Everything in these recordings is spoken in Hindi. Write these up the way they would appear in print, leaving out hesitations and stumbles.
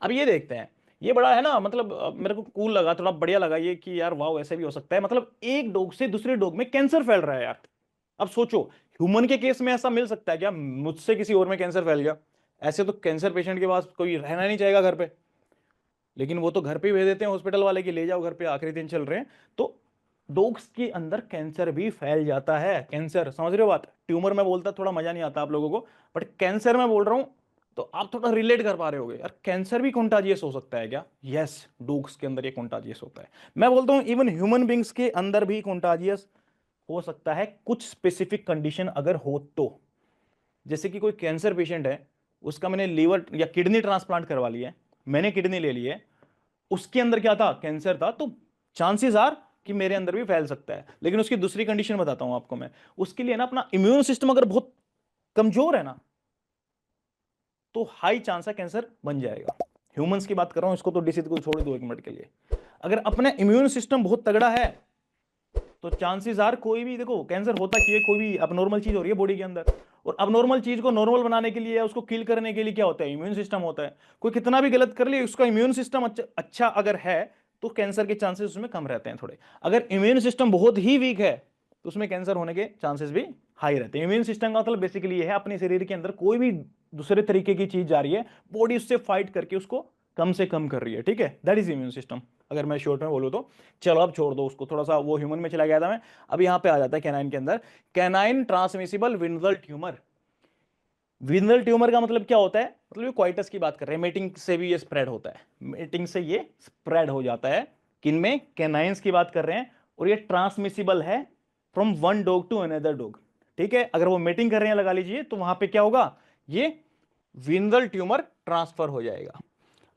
अब ये देखते हैं, ये बड़ा है ना, मतलब मेरे को कूल लगा, थोड़ा बढ़िया लगा ये कि यार वाह ऐसे भी हो सकता है, मतलब एक डॉग से दूसरे डॉग में कैंसर फैल रहा है यार। अब सोचो, ह्यूमन के केस में ऐसा मिल सकता है क्या, मुझसे किसी और में कैंसर फैल गया, ऐसे तो कैंसर पेशेंट के पास कोई रहना नहीं चाहेगा घर पे, लेकिन वो तो घर पे ही भेज देते हैं हॉस्पिटल वाले की, ले जाओ घर पे, आखिरी दिन चल रहे हैं। तो डॉग्स के अंदर कैंसर भी फैल जाता है, कैंसर, समझ रहे हो बात, ट्यूमर में बोलता थोड़ा मजा नहीं आता आप लोगों को, बट कैंसर में बोल रहा हूं, तो आप थोड़ा रिलेट कर पा रहे होगे यार, कैंसर भी कंटाजियस हो सकता है क्या, यस, डॉग्स के अंदर ये कंटाजियस होता है। मैं बोलता हूं इवन ह्यूमन बींग्स के अंदर भी कंटाजियस हो सकता है, कुछ स्पेसिफिक कंडीशन अगर हो तो। जैसे कि कोई कैंसर पेशेंट है, उसका मैंने लीवर या किडनी ट्रांसप्लांट करवा लिया है, मैंने किडनी ले ली है, उसके अंदर क्या था, कैंसर था, तो चांसेस आर कि मेरे अंदर भी फैल सकता है। लेकिन उसकी दूसरी कंडीशन बताता हूं आपको मैं, उसके लिए ना अपना इम्यून सिस्टम अगर बहुत कमजोर है ना, तो हाई चांस है कैंसर बन जाएगा। ह्यूमंस की बात कर रहा हूं, इसको तो डिसीज को छोड़ दो एक मिनट के लिए। अगर अपना इम्यून सिस्टम बहुत तगड़ा है, तो चांसेस आर कोई भी, देखो कैंसर होता कि कोई भी अबनॉर्मल चीज हो रही है बॉडी के अंदर, और अबनॉर्मल चीज को नॉर्मल बनाने के लिए, उसको किल करने के लिए क्या होता है, इम्यून सिस्टम होता है। कोई कितना भी गलत कर ले, उसका इम्यून सिस्टम अच्छा अगर है, तो कैंसर के चांसेस उसमें कम रहते हैं थोड़े। अगर इम्यून सिस्टम बहुत ही वीक है, तो उसमें कैंसर होने के चांसेस भी हाई रहते हैं। इम्यून सिस्टम का मतलब बेसिकली ये है, अपने शरीर के अंदर कोई भी दूसरे तरीके की चीज जा रही है, बॉडी उससे फाइट करके उसको कम से कम कर रही है, ठीक है, दैट इज इम्यून सिस्टम, अगर मैं शॉर्ट में बोलूँ तो। चलो अब छोड़ दो उसको, थोड़ा सा वो ह्यूमन में चला गया था मैं, अब यहां पे आ जाता है कैनाइन के अंदर। Canine transmissible venereal tumor. Venereal tumor का मतलब क्या होता है, मतलब ये क्वाइटस की बात कर रहे हैं, मेटिंग से भी ये स्प्रेड होता है, मेटिंग से ये स्प्रेड हो जाता है, किनमें, कैनाइंस की बात कर रहे हैं, और ये ट्रांसमिसिबल है from one dog to another dog, ठीक है। अगर वो मेटिंग कर रहे हैं लगा लीजिए, तो वहां पे क्या होगा, ये विंडल ट्यूमर ट्रांसफर हो जाएगा।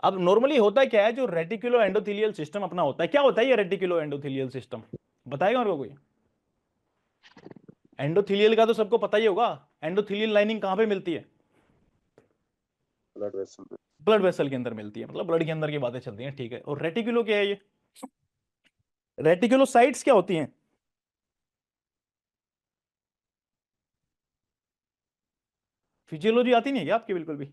अब नॉर्मली होता है क्या है, जो रेटिकुलो एंडोथेलियल सिस्टम अपना होता है, क्या होता है ये रेटिकुलो एंडोथेलियल सिस्टम, बताएगा मेरे को कोई। एंडोथेलियल का तो सबको पता ही होगा, एंडोथेलियल लाइनिंग कहां पे मिलती है, ब्लड वेसल में। ब्लड वेसल के अंदर मिलती है, मतलब ब्लड के अंदर की बातें चलती हैं, ठीक है। और रेटिकुलो क्या है ये, रेटिकुलोसाइट्स क्या होती हैं, फिजियोलॉजी आती नहीं है क्या आपकी बिल्कुल भी,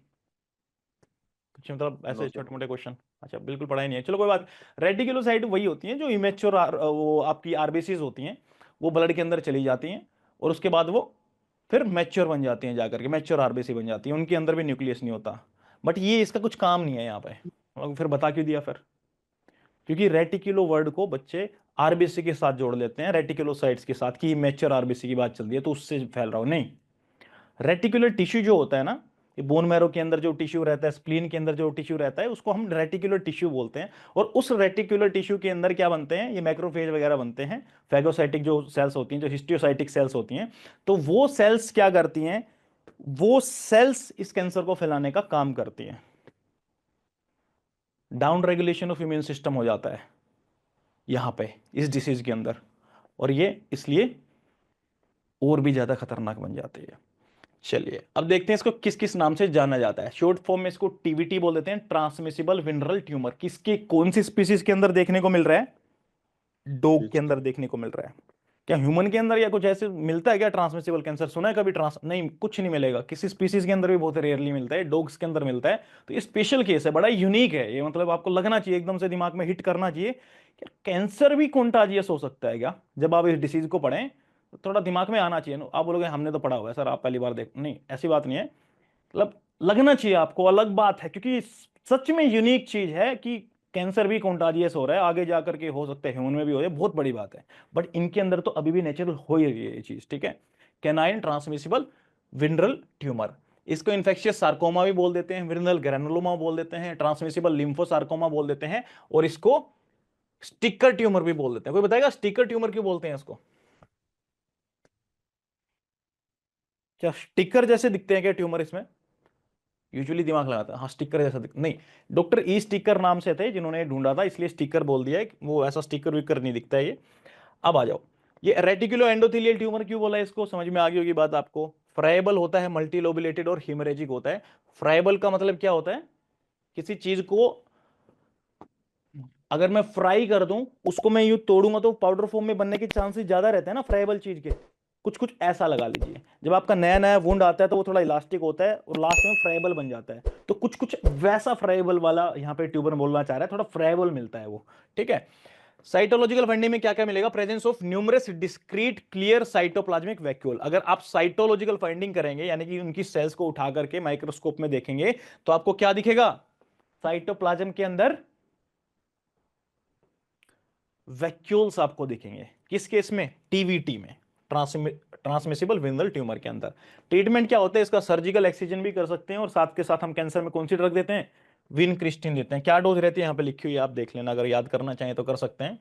कुछ मतलब नो ऐसे सर। छोटे मोटे क्वेश्चन, अच्छा बिल्कुल पढ़ाई नहीं है, चलो कोई बात। रेटिकुलोसाइट वही होती हैं जो इमेच्योर वो आपकी आरबीसीज होती हैं, वो ब्लड के अंदर चली जाती हैं, और उसके बाद वो फिर मैच्योर बन जाती हैं, जाकर के मैच्योर आरबीसी बन जाती हैं, उनके अंदर भी न्यूक्लियस नहीं होता। बट ये इसका कुछ काम नहीं है यहाँ पे, और फिर बता क्यों दिया फिर, क्योंकि रेटिकुलो वर्ड को बच्चे आरबीसी के साथ जोड़ लेते हैं, रेटिकुलोसाइट्स के साथ, कि मैच्योर आरबीसी की बात चल रही है तो उससे फैल रहा हो, नहीं। रेटिकुलर टिश्यू जो होता है ना, ये बोन मैरो के अंदर जो टिश्यू रहता है, स्प्लीन के अंदर जो टिश्यू रहता है, उसको हम रेटिकुलर टिश्यू बोलते हैं। और उस रेटिकुलर टिश्यू के अंदर क्या बनते हैं, ये मैक्रोफेज वगैरह बनते हैं, फैगोसाइटिक जो सेल्स होती हैं, जो हिस्टियोसाइटिक सेल्स होती हैं, तो वो सेल्स क्या करती हैं, वो सेल्स इस कैंसर को फैलाने का काम करती हैं। Down regulation of immune system हो जाता है यहां पे इस डिसीज के अंदर, और ये इसलिए और भी ज्यादा खतरनाक बन जाती है। चलिए अब देखते हैं इसको किस किस नाम से जाना जाता है, शॉर्ट फॉर्म में इसको टीवीटी बोल देते हैं, ट्रांसमिसिबल विनरल ट्यूमर। किसके, कौन सी स्पीसीज के अंदर देखने को मिल रहा है, डॉग के बीच अंदर देखने को मिल रहा है। क्या ह्यूमन के अंदर या कुछ ऐसे मिलता है क्या ट्रांसमिसिबल कैंसर, सुना है कभी ट्रांस, नहीं कुछ नहीं मिलेगा, किसी स्पीसीज के अंदर भी बहुत रेयरली मिलता है, डॉग्स के अंदर मिलता है। तो ये स्पेशल केस है, बड़ा यूनिक है ये, मतलब आपको लगना चाहिए एकदम से, दिमाग में हिट करना चाहिए कि कैंसर भी कॉन्टाजियस हो सकता है क्या, जब आप इस डिसीज को पढ़ें तो थोड़ा दिमाग में आना चाहिए। आप बोलोगे हमने तो पढ़ा हुआ है सर, आप पहली बार देख, नहीं ऐसी बात नहीं है, मतलब लगना चाहिए आपको, अलग बात है, क्योंकि सच में यूनिक चीज है कि कैंसर भी कॉन्टाजियस हो रहा है, आगे जाकर के हो सकता है ह्यूमन में भी हो जाए, बहुत बड़ी बात है। बट इनके अंदर तो अभी भी नेचुरल हो ही रही है ये चीज, ठीक है। कैनाइन ट्रांसमिसिबल विनरल ट्यूमर, इसको इन्फेक्शियस सार्कोमा भी बोल देते हैं, विनरल ग्रैनुलोमा बोल देते हैं, ट्रांसमिसिबल लिम्फोसार्कोमा बोल देते हैं, और इसको स्टिकर ट्यूमर भी बोल देते हैं। कोई बताएगा स्टिकर ट्यूमर क्यों बोलते हैं इसको, क्या स्टिकर जैसे दिखते हैं क्या ट्यूमर इसमें, यूजुअली दिमाग लगाता है हाँ स्टिकर जैसा नहीं, डॉक्टर ई स्टिकर नाम से थे जिन्होंने ढूंढा था, इसलिए स्टिकर बोल दिया है, वो ऐसा स्टिकर विकर नहीं दिखता है ये। अब आ जाओ, ये रेटिकुलो एंडोथेलियल ट्यूमर क्यों बोला है, इसको समझ में आ गई होगी बात आपको। फ्राइबल होता है, मल्टीलोबुलेटेड और हिमरेजिक होता है। फ्राइबल का मतलब क्या होता है, किसी चीज को अगर मैं फ्राई कर दूं, उसको मैं यूं तोड़ूंगा तो पाउडर फॉर्म में बनने के चांसेस ज्यादा रहते हैं ना फ्राइबल चीज के, कुछ कुछ ऐसा लगा लीजिए। जब आपका नया नया वुंड आता है तो वो थोड़ा इलास्टिक होता है और लास्ट में फ्राइबल बन जाता है, तो कुछ कुछ वैसा फ्राइबल वाला यहाँ पे ट्यूबर बोलना चाह रहा है, थोड़ा फ्राइबल मिलता है वो। ठीक है। साइटोलॉजिकल फंडिंग में क्या क्या मिलेगा? Presence of numerous discrete clear cytoplasmic vacuole. अगर आप साइटोलॉजिकल फाइंडिंग करेंगे यानी कि उनकी सेल्स को उठा करके माइक्रोस्कोप में देखेंगे तो आपको क्या दिखेगा? साइटोप्लाज्म के अंदर वैक्यूल्स आपको दिखेंगे। किस केस में? टीवीटी में, ट्रांसमिसिबल विनल ट्यूमर के अंदर। ट्रीटमेंट क्या होता है इसका? सर्जिकल एक्सीजन भी कर सकते हैं और साथ के साथ हम कैंसर में कौन सी ड्रग देते हैं? विनक्रिस्टिन देते हैं। क्या डोज रहती है यहाँ पे लिखी हुई है, आप देख लेना, अगर याद करना चाहें तो कर सकते हैं।